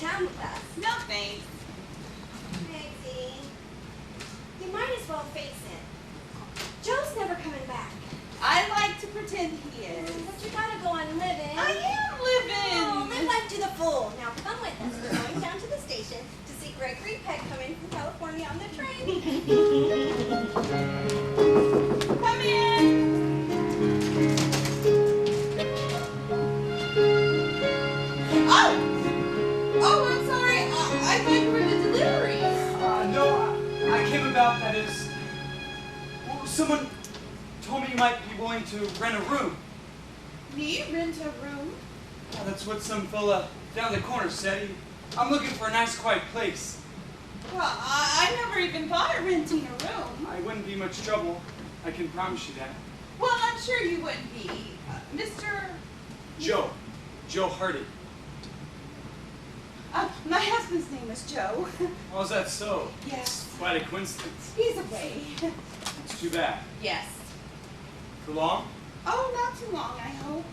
town with us. No thanks. Maggie, you might as well face it. Joe's never coming back. I like to pretend he is. But you gotta go on living. I am living. Oh, live life to the full. Now come with us. We're going down to the station to see Gregory Peck come in from California on the train. Come in. Oh, I'm sorry. I thought you were the delivery. No, I came about, that is, well, someone told me you might be willing to rent a room. Me? Rent a room? Yeah, that's what some fella down the corner said. I'm looking for a nice, quiet place. Well, I never even thought of renting a room. I wouldn't be much trouble. I can promise you that. Well, I'm sure you wouldn't be. Mr. Joe Hardy. My husband's name is Joe. Oh, is that so? Yes. It's quite a coincidence. He's away. It's too bad. Yes. For long? Oh, not too long, I hope.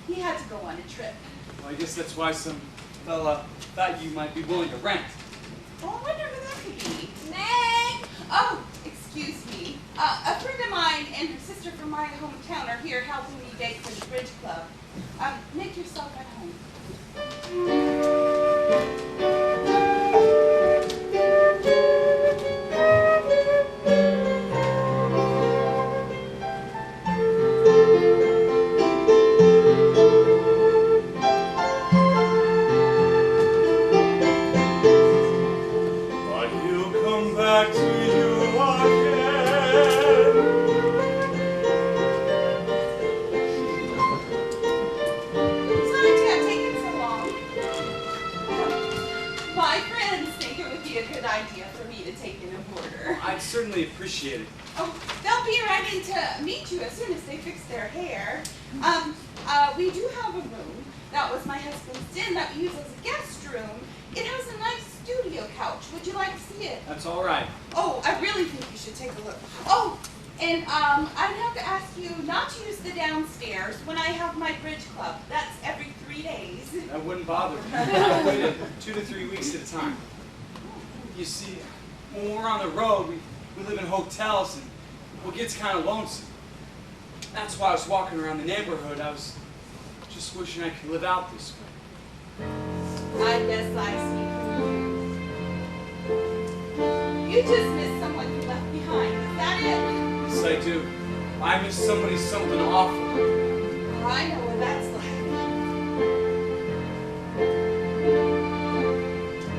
He had to go on a trip. Well, I guess that's why some fella thought you might be willing to rent. Oh, I wonder who that could be. Meg! Oh, excuse me. A friend of mine and her sister from my hometown are here helping me bake for the bridge club. Make yourself at home. But he'll come back to you again. Sorry to have taken so long. My friends think it would be a good idea for me to take in a boarder. I'd certainly appreciate it. Oh, they'll be right in to meet you as soon as they fix their hair. We do have a room. That was my husband's den that we use as a guest room. It has a nice studio couch. Would you like to see it? That's all right. Oh, I really think you should take a look. Oh, and I'd have to ask you not to use the downstairs when I have my bridge club. That's every 3 days. That wouldn't bother me. I put in 2 to 3 weeks at a time. You see, when we're on the road, we live in hotels, and well, it gets kind of lonesome. That's why I was walking around the neighborhood. I was just wishing I could live out this way. I guess I see through you. You just miss someone you left behind. Is that it? Yes, I do. I miss somebody something awful. I know what that's like.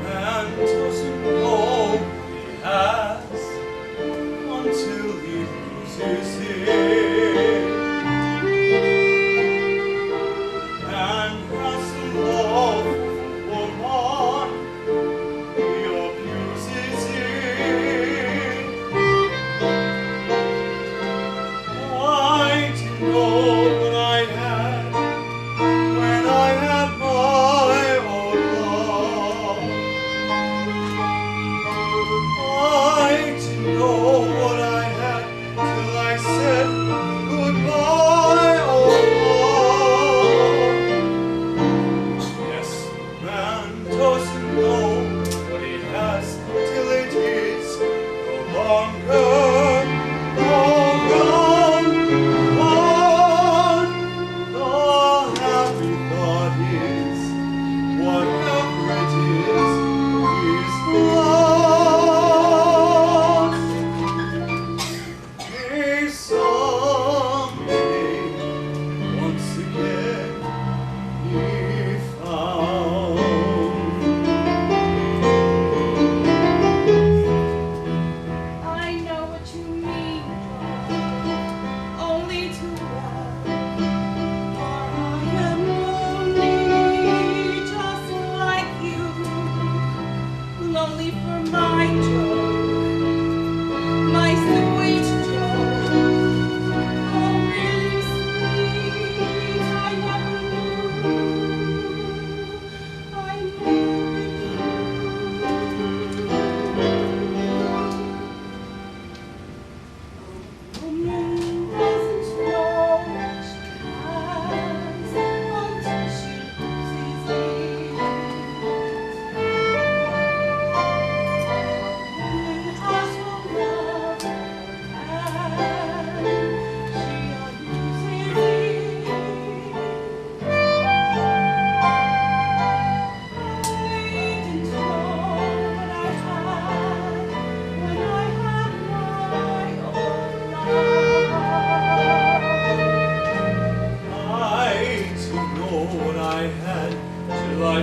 And doesn't know he has until he loses it. And hasn't love for one, he abuses it. I didn't know what I had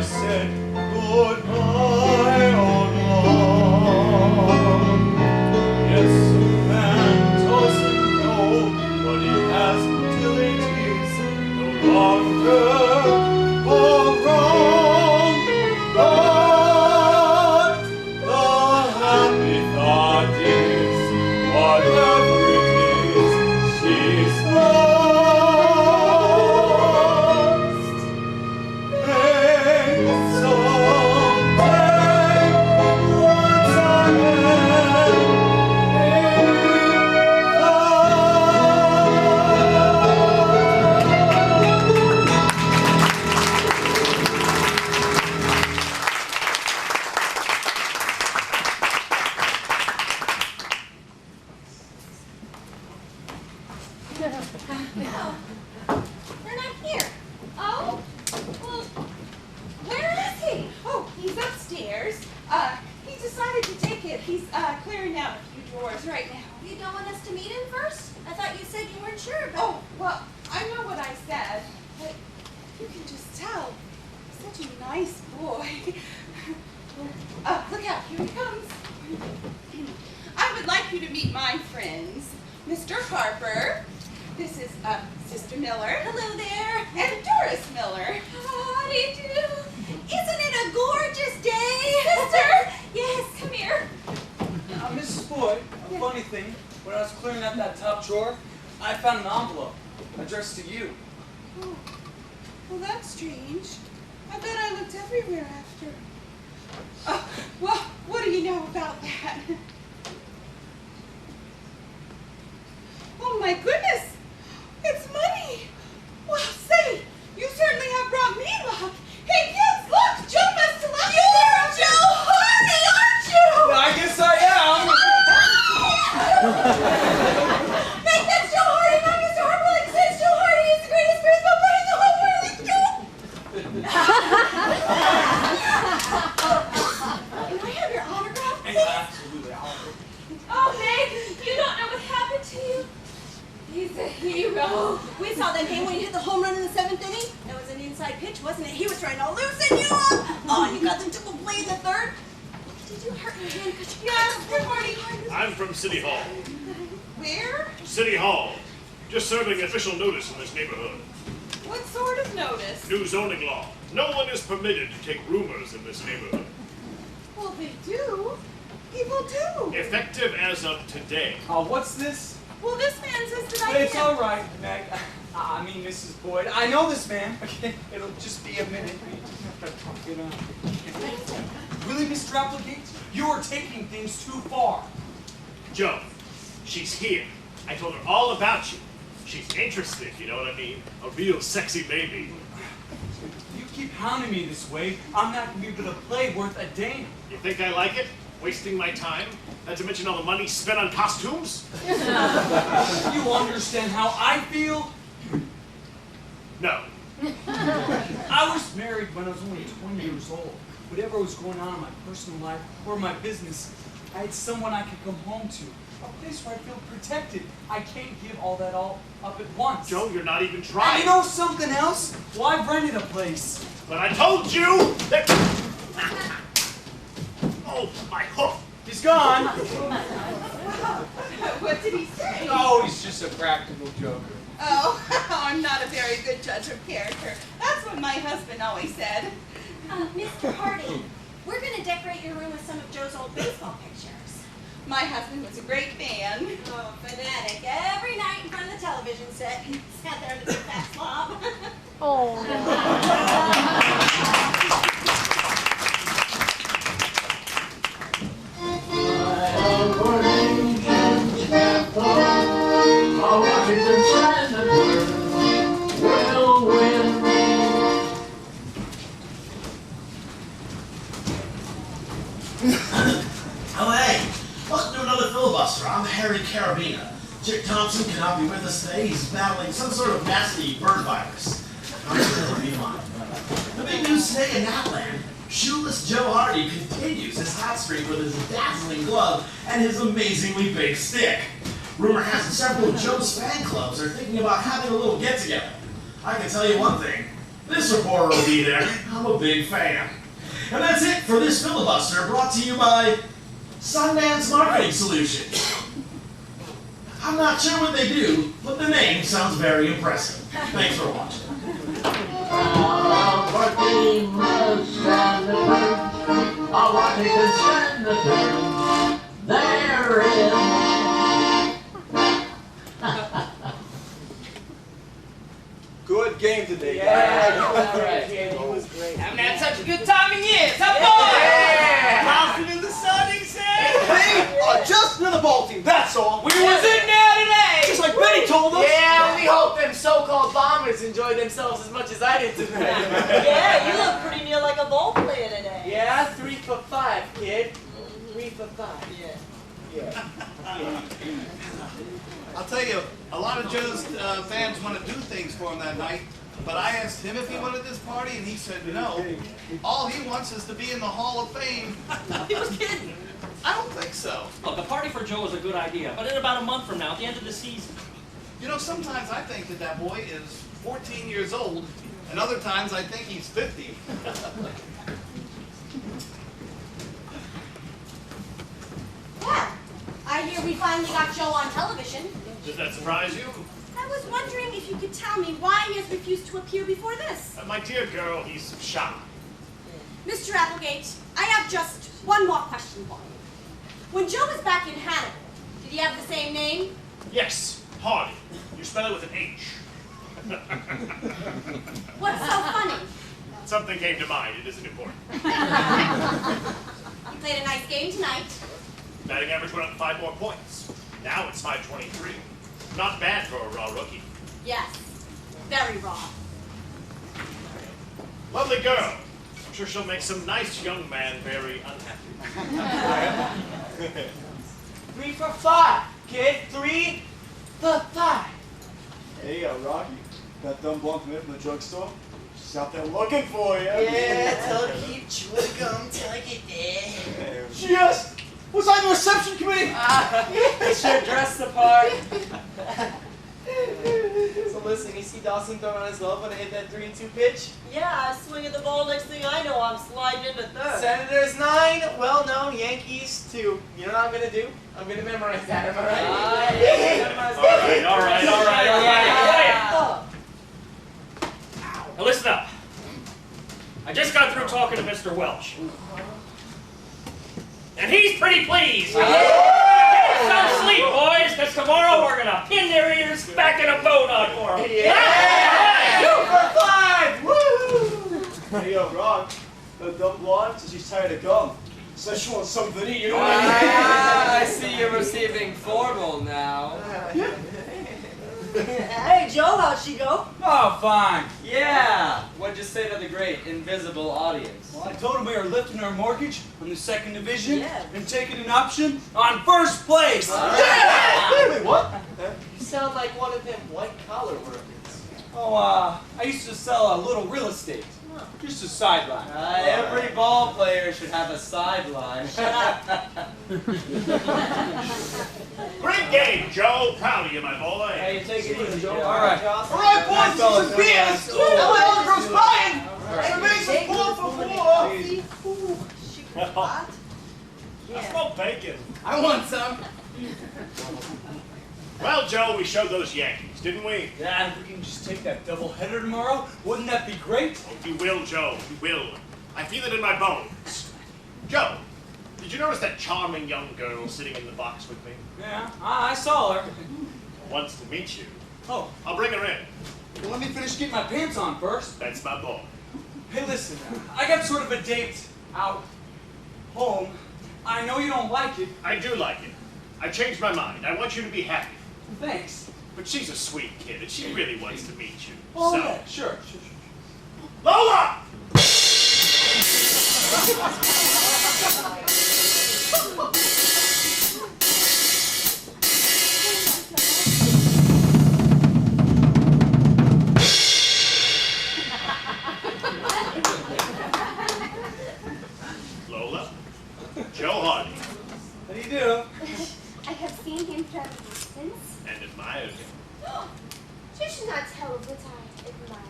said goodbye on long. Yes, a man doesn't know what he has till it is no longer wrong. But the happy thought is, whatever it is, she's lost. Maybe someday, once again, No, they're not here. Oh, well, where is he? Oh, he's upstairs. He decided to take it. He's clearing out a few drawers right now. You don't want us to meet him first? I thought you said you weren't sure, but... Oh, well, I know what I said, but you can just tell. He's such a nice boy. Look out, here he comes. I would like you to meet my friends, Mr. Harper. This is Sister Miller. Hello there. And Doris Miller. How do you do? Isn't it a gorgeous day? Sister! Yes, come here. Mrs. Boyd, a funny thing, when I was clearing out that top drawer, I found an envelope addressed to you. Oh, well, that's strange. I bet I looked everywhere after. Well, what do you know about that? Oh, my goodness! It's money! Well, say, you certainly have brought me luck. Hey, kids, look! Joe must have left You're Joe Hardy, aren't you? I guess I am. Hey, that's Joe Hardy, not Mr. Harper. Like I said, it's Joe Hardy. He's the greatest baseball player in the whole world. Let's go. Can I have your autograph, please? Absolutely. Oh, Meg, you don't know what happened to you. He's a hero. We saw that game when you hit the home run in the 7th inning. That was an inside pitch, wasn't it? He was trying to loosen you up. Oh, and you got them to play in the 3rd. Did you hurt your hand? Yes, good morning. I'm from City Hall. Where? City Hall. Just serving official notice in this neighborhood. What sort of notice? New zoning law. No one is permitted to take rumors in this neighborhood. Well, they do. People do. Effective as of today. What's this? Well, this man says that I But it's can't. all right, Meg. I mean, Mrs. Boyd. I know this man. Okay, it'll just be a minute. We just have to talk it out. Really, Mr. Applegate? You are taking things too far. Joe, she's here. I told her all about you. She's interested, you know what I mean? A real sexy baby. You keep hounding me this way, I'm not going to be able to play worth a damn. You think I like it? Wasting my time? Not to mention all the money spent on costumes? You understand how I feel? No. I was married when I was only 20 years old. Whatever was going on in my personal life or my business, I had someone I could come home to. A place where I feel protected. I can't give all that all up at once. Joe, you're not even And trying. you know something else? Well, I've rented a place. But I told you that... Oh, my hoof. He's gone. What did he say? Oh, he's just a practical joker. Oh, I'm not a very good judge of character. That's what my husband always said. Mr. Hardy, we're going to decorate your room with some of Joe's old baseball pictures. My husband was a great man. Oh, fanatic. Every night in front of the television set, he sat there in the big fat slob. Oh, Oh, hey, welcome to another filibuster. I'm Harry Carabina. Chick Thompson cannot be with us today. He's battling some sort of nasty bird virus. I'm sure he'll be fine. The big news today in Natland. Shoeless Joe Hardy continues his hot streak with his dazzling glove and his amazingly big stick. Rumor has it several of Joe's fan clubs are thinking about having a little get-together. I can tell you one thing. This reporter will be there. I'm a big fan. And that's it for this filibuster, brought to you by Sundance Marketing Solutions. I'm not sure what they do, but the name sounds very impressive. Thanks for watching. Good game today, guys. Haven't had such a good time in years, huh, boy? Bouncing in the sun, he said. Hey, just another ball team, that's all. We was in there today. Just like Betty told us. Yeah, we hope them so-called bombers enjoy themselves as much as I did tonight. Yeah, you look pretty near like a ball player today. Yeah, 3 for 5, kid. 3 for 5. Yeah. I'll tell you, a lot of Joe's fans want to do things for him that night, but I asked him if he wanted this party, and he said no. All he wants is to be in the Hall of Fame. He was kidding. I don't think so. Look, a party for Joe is a good idea, but in about a month from now, at the end of the season. You know, sometimes I think that that boy is 14 years old, and other times I think he's 50. Well, I hear we finally got Joe on television. Does that surprise you? I was wondering if you could tell me why he has refused to appear before this. My dear girl, he's shy. Mr. Applegate, I have just one more question for you. When Joe was back in Hannibal, did he have the same name? Yes, Hardy. You spell it with an H. What's so funny? Something came to mind. It isn't important. You played a nice game tonight. Batting average went up 5 more points. Now it's 523. Not bad for a raw rookie. Yes, very raw. Lovely girl. I'm sure she'll make some nice young man very unhappy. 3 for 5, kid. 3 for 5. There you go, Rocky. That dumb blonde from the drugstore. She's out there looking for you. Yeah, tell her to keep chewing the gum till I get there. Yes! Was I the reception committee? They sure dressed the part. So listen, you see Dawson throwing on his glove when I hit that 3-2 pitch? Yeah, swinging the ball, next thing I know, I'm sliding into third. Senators 9, well-known, Yankees 2. You know what I'm gonna do? I'm gonna memorize that, am I right? All right. Now listen up. I just got through talking to Mr. Welch. And he's pretty pleased. Get some sleep, boys, because tomorrow we're going to pin their ears back in a bow knot for them. Yeah! 2 for 5! Woo! Hey, yo, Rock. That dumb blonde says she's tired of gum. Says she wants something to eat, you know what I mean? I see you're receiving formal now. Hey, Joe, how'd she go? Oh, fine. Yeah! What'd you say to the great invisible audience? Well, I told him we were lifting our mortgage from the 2nd division Yeah. and taking an option on first place. Wait, what? You sound like one of them white-collar workers. Oh, I used to sell a little real estate. Just a sideline. Every ball player should have a sideline. Shut up. Great game, Joe. Proud of you, my boy. Hey, take it easy, Joe. All right. All right, boys, this is BS. That way all the girls buying. And it makes it 4 for 4. She was hot. I smell bacon. I want some. Well, Joe, we showed those Yankees, didn't we? Yeah, if we can just take that doubleheader tomorrow, wouldn't that be great? Oh, you will, Joe. You will. I feel it in my bones. Joe, did you notice that charming young girl sitting in the box with me? Yeah, I saw her. Wants to meet you. Oh, I'll bring her in. well, let me finish getting my pants on first. That's my boy. Hey, listen, I got sort of a date out home. I know you don't like it. I do like it. I changed my mind. I want you to be happy. Thanks. But she's a sweet kid, and she really wants to meet you. Oh, so, yeah, sure. Lola! Lola? Joe Hardy. How do you do? I have seen him from a distance. And admired him. You should not tell what I admire.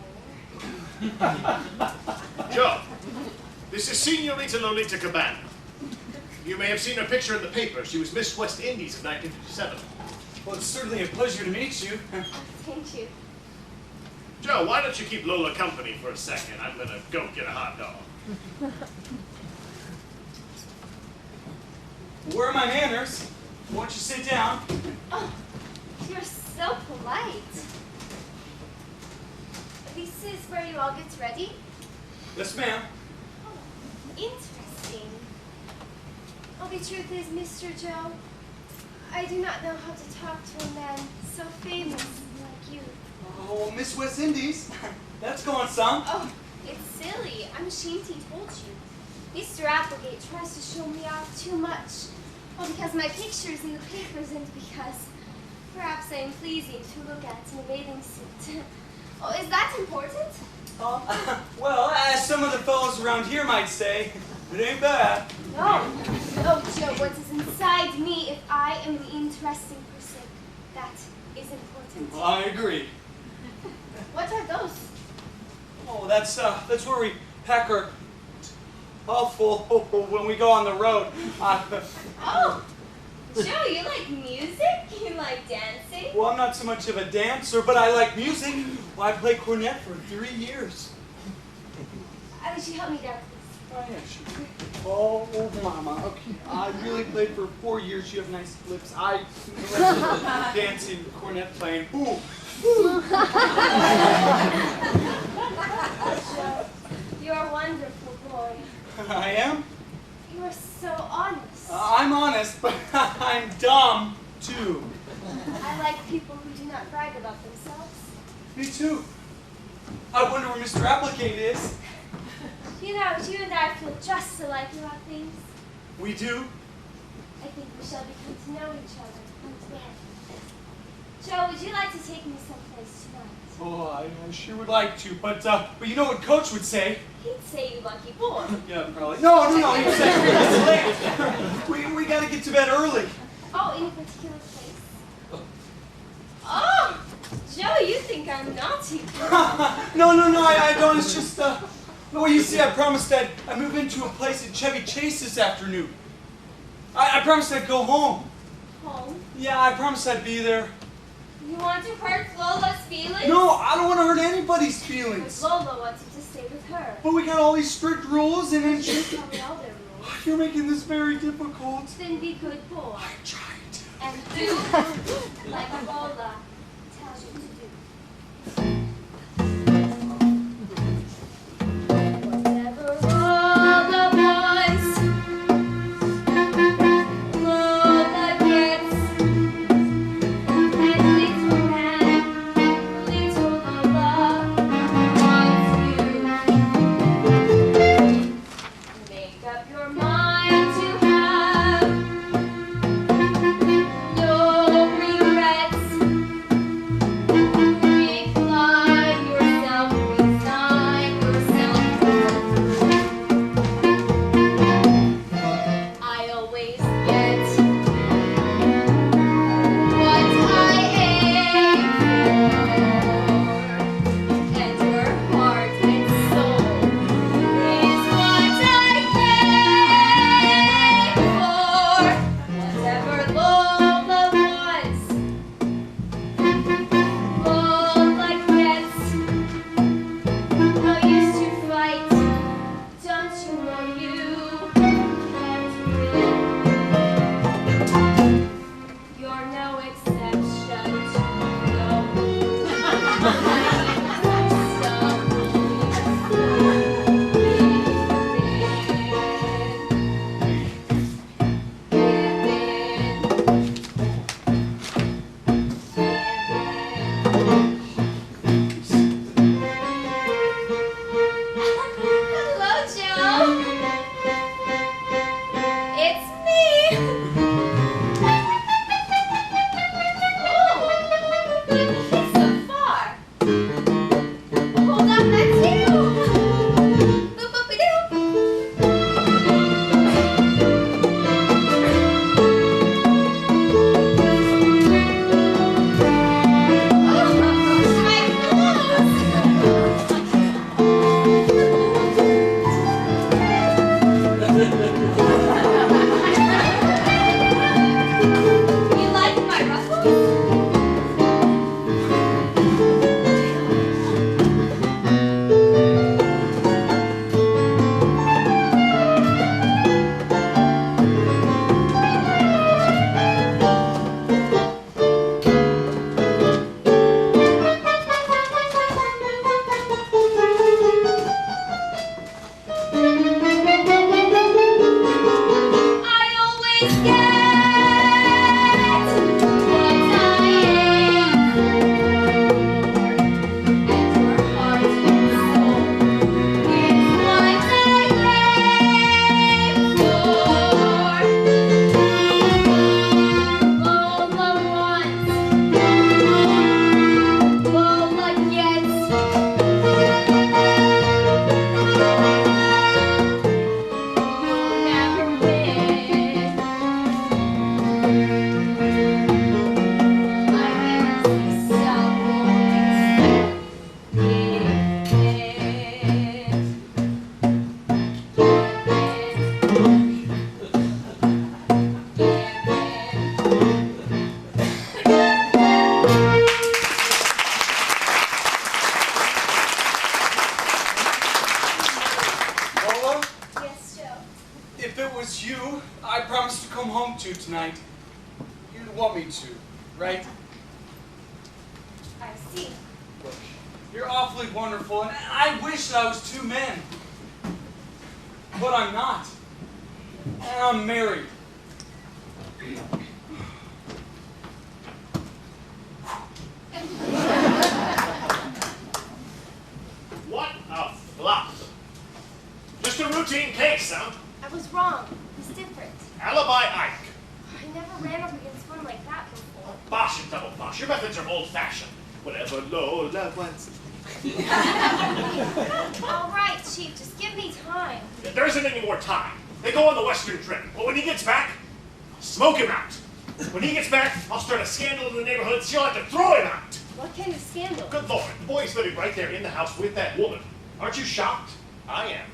Joe, this is Senorita Lolita Cabana. You may have seen her picture in the paper. She was Miss West Indies of 1957. Well, it's certainly a pleasure to meet you. Thank you. Joe, why don't you keep Lola company for a second? I'm gonna go get a hot dog. Where are my manners? Won't you sit down? Oh, you're so polite. This is where you all get ready? Yes, ma'am. Oh, interesting. Well, the truth is, Mr. Joe, I do not know how to talk to a man so famous like you. Oh, Miss West Indies. That's going some. Oh, it's silly. I'm ashamed he told you. Mr. Applegate tries to show me off too much. Well, because my picture's in the papers and because perhaps I am pleasing to look at in a bathing suit. Oh, is that important? Oh, well, as some of the fellows around here might say, it ain't bad. No. Oh, Joe, what is inside me if I am an interesting person? That is important. Well, I agree. What are those? Oh, that's where we pack our mouthful when we go on the road. Oh, Joe, you like music? You like dancing? Well, I'm not so much of a dancer, but I like music. Well, I played cornet for 3 years. Would you help me down, please? Oh, yeah, sure. Oh, mama. Okay. I really played for 4 years. You have nice lips. I dancing, cornet playing. Ooh. Joe, you're a wonderful boy. I am? You are so honest. I'm honest, but I'm dumb, too. I like people who do not brag about themselves. Me too. I wonder where Mr. Applegate is. You know, you and I feel just alike about things. We do? I think we shall become to know each other until. Joe, would you like to take me someplace tonight? Oh, I sure would like to, but you know what Coach would say? He'd say you lucky boy. Yeah, probably. No, he would say it's late. We gotta get to bed early. Oh, in a particular place? Oh, Joe, you think I'm naughty. No, I don't. It's just, well, you see, I promised I'd move into a place at Chevy Chase this afternoon. I promised I'd go home. Home? Yeah, I promised I'd be there. You want to hurt Lola's feelings? No, I don't want to hurt anybody's feelings. But Lola wants you to stay with her. But we got all these strict rules, and then You tell me all their rules. you're making this very difficult. Then be good boy. I tried to. And do like Lola tells you to do. Whatever Lola wants, Lola gets. And little man, little Lola wants you. Make up your mind to have no regrets. Big I promised to come home to tonight. You want me to, right? I see. Look, you're awfully wonderful, and I wish that I was two men. But I'm not. And I'm married. What a flop. Just a routine case, huh? I was wrong. He's different. Alibi Ike. I never ran up against one like that before. Bosh and double bosh. Your methods are old-fashioned. Whatever Lola wants. All right, Chief, just give me time. There isn't any more time. They go on the Western trip. But when he gets back, I'll smoke him out. When he gets back, I'll start a scandal in the neighborhood, so you'll have to throw him out. What kind of scandal? Good Lord, the boy's living right there in the house with that woman. Aren't you shocked? I am.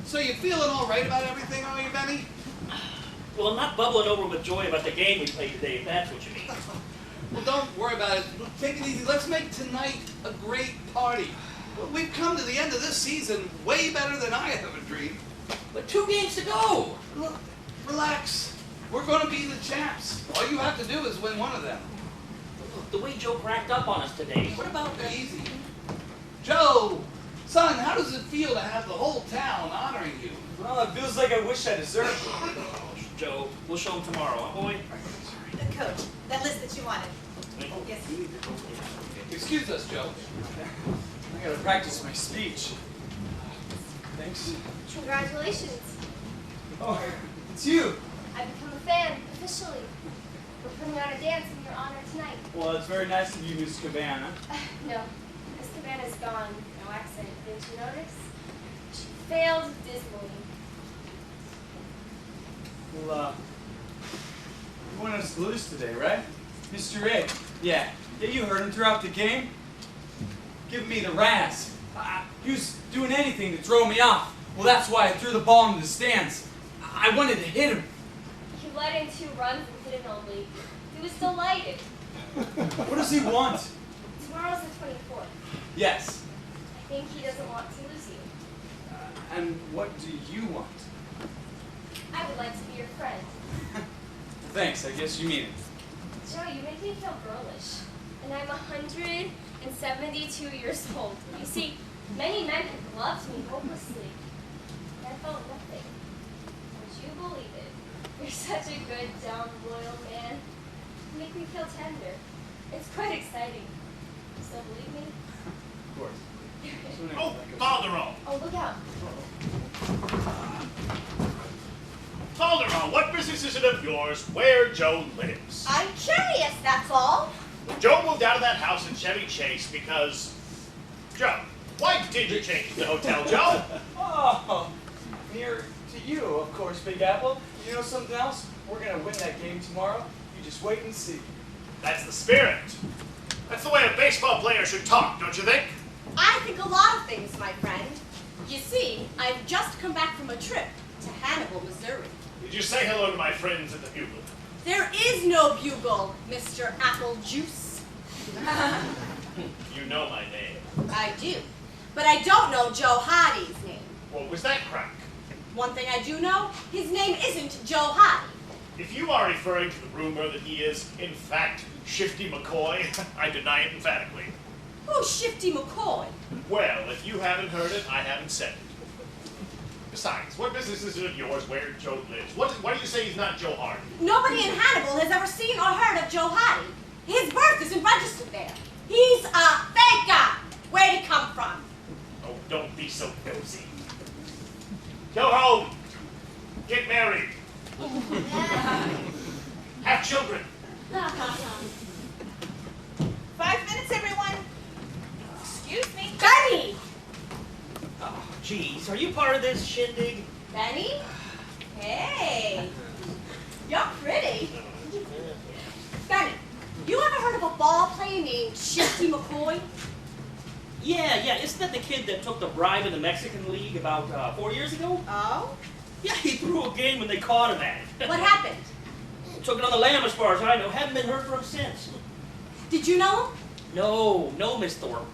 So you feeling all right about everything, are you, Benny? Well, I'm not bubbling over with joy about the game we played today, if that's what you mean. Well, don't worry about it. Take it easy. Let's make tonight a great party. We've come to the end of this season way better than I ever dreamed. But 2 games to go. Look, relax. We're going to be the champs. All you have to do is win one of them. Look, the way Joe cracked up on us today. What about easy? Joe, son, how does it feel to have the whole town honoring you? Well, it feels like I wish I deserved it. Oh, Joe, we'll show him tomorrow, huh, boy? Coach, that list that you wanted. Yes. Excuse us, Joe. I gotta practice my speech. Thanks. Congratulations. Oh, it's you. I've become a fan, officially. We're putting on a dance in your honor tonight. Well, it's very nice of you, Miss Cabana. No, Miss Cabana's gone. No accent. Didn't you notice? She failed dismally. Well, you wanted us to lose today, right? Mr. A. Yeah, you heard him throughout the game. Giving me the razz. He was doing anything to throw me off. Well, that's why I threw the ball into the stands. I wanted to hit him. You let in 2 runs and hit an only. He was delighted. What does he want? Tomorrow's the 24th. Yes. I think he doesn't want to lose you. And what do you want? I would like to be your friend. Thanks, I guess you mean it. Joe, you make me feel girlish. And I'm 172 years old. You see, many men have loved me hopelessly. And I felt nothing. Would you believe it? You're such a good, down, loyal man. You make me feel tender. It's quite exciting. You still believe me? Of course. Oh, Calderon. Oh, look out. Calderon, what business is it of yours where Joe lives? I'm curious, that's all. Joe moved out of that house in Chevy Chase because... Joe, why did you change the hotel, Joe? Oh, near to you, of course, Big Apple. You know something else? We're going to win that game tomorrow. You just wait and see. That's the spirit. That's the way a baseball player should talk, don't you think? I think a lot of things, my friend. You see, I've just come back from a trip to Hannibal, Missouri. Did you say hello to my friends at the Bugle? There is no bugle, Mr. Apple Juice. You know my name. I do. But I don't know Joe Hardy's name. What was that crack? One thing I do know, his name isn't Joe Hardy. If you are referring to the rumor that he is, in fact, Shifty McCoy, I deny it emphatically. Who's Shifty McCoy? Well, if you haven't heard it, I haven't said it. Besides, what business is it of yours where Joe lives? Why do you say he's not Joe Hardy? Nobody in Hannibal has ever seen or heard of Joe Hardy. His birth isn't registered there. He's a faker. Where'd he come from? Oh, don't be so nosy. Go home. Get married. Have children. 5 minutes, everyone. Excuse me. Benny! Oh, geez, are you part of this shindig? Benny? Hey, you're pretty. Benny, you ever heard of a ball player named Shifty McCoy? Yeah, isn't that the kid that took the bribe in the Mexican League about 4 years ago? Oh? Yeah, he threw a game when they caught him at it. What happened? Took it on the lam as far as I know. Haven't been heard from since. Did you know him? No, Miss Thorpe.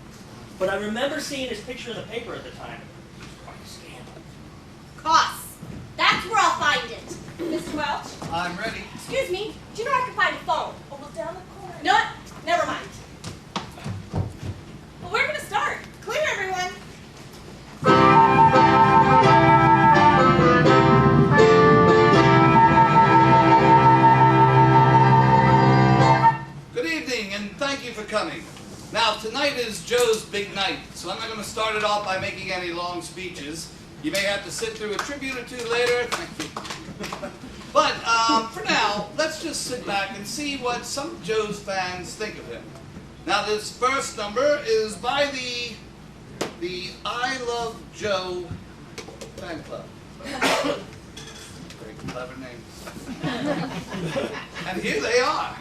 But I remember seeing his picture in the paper at the time. It was quite a scandal. Costs. That's where I'll find it. Mr. Welch? I'm ready. Excuse me, do you know where I can find a phone? Over down the corner. No, never mind. Well, we're going to start. Clear, everyone. Good evening, and thank you for coming. Now, tonight is Joe's big night, so I'm not going to start it off by making any long speeches. You may have to sit through a tribute or two later. Thank you. But for now, let's just sit back and see what some of Joe's fans think of him. Now, this first number is by the I Love Joe fan club. Very clever name. And here they are.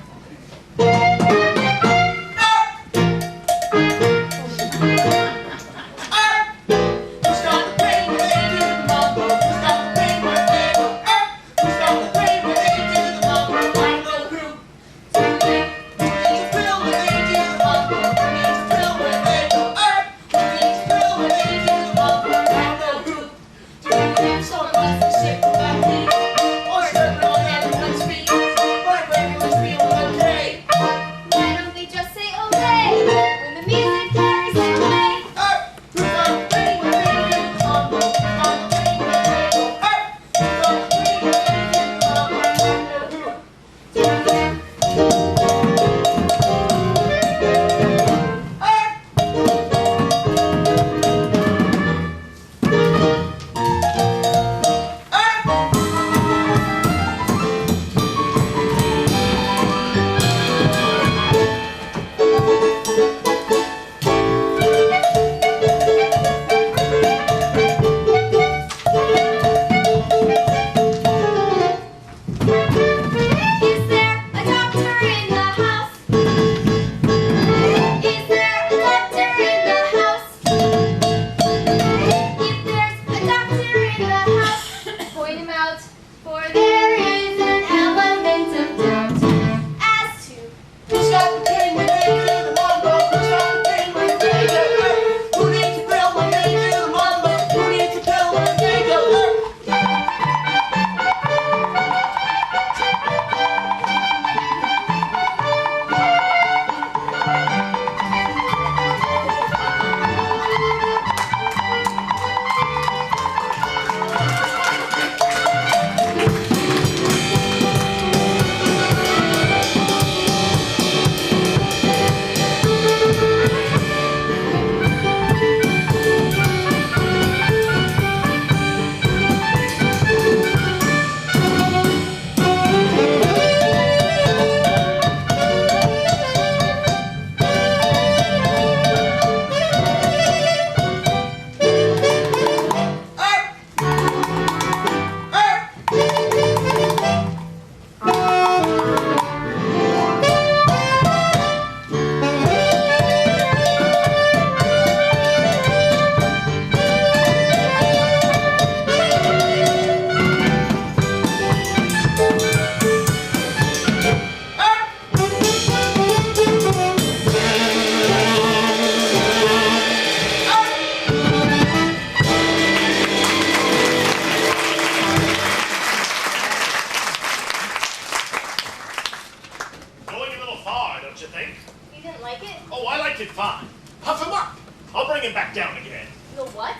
Puff him up. I'll bring him back down again. The what?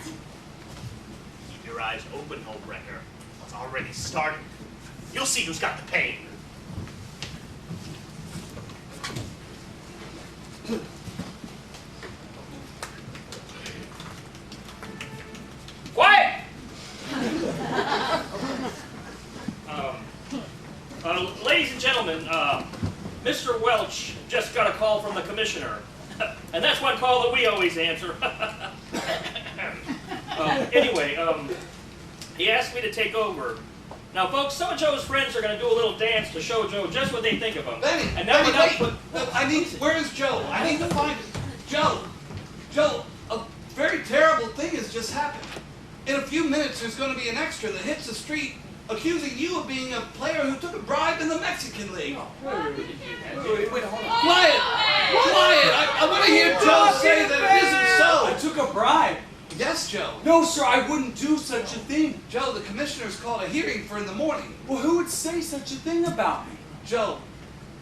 Keep your eyes open, homewrecker. It's already started. You'll see who's got the pain. Quiet! Ladies and gentlemen, Mr. Welch just got a call from the commissioner. And that's one call that we always answer. Anyway, he asked me to take over. Now, folks, some of Joe's friends are going to do a little dance to show Joe just what they think of him. Benny, And now Benny, we're wait. I need, where's Joe? I need to find Joe. Joe, a very terrible thing has just happened. In a few minutes, there's going to be an extra that hits the street accusing you of being a player who took a bribe in the Mexican League. Wait, hold on. Quiet! Quiet! I want to hear Joe say that it isn't so. I took a bribe. Yes, Joe. No, sir, I wouldn't do such a thing. Joe, the commissioner's called a hearing for in the morning. Well, who would say such a thing about me? Joe,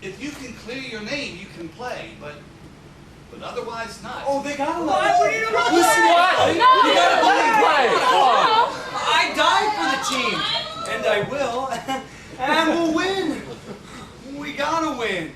if you can clear your name, you can play, but otherwise not. Oh, they gotta What? let me. Listen, what? No. You gotta let me play. No. I died for the team, and I will, and we'll win. We gotta win.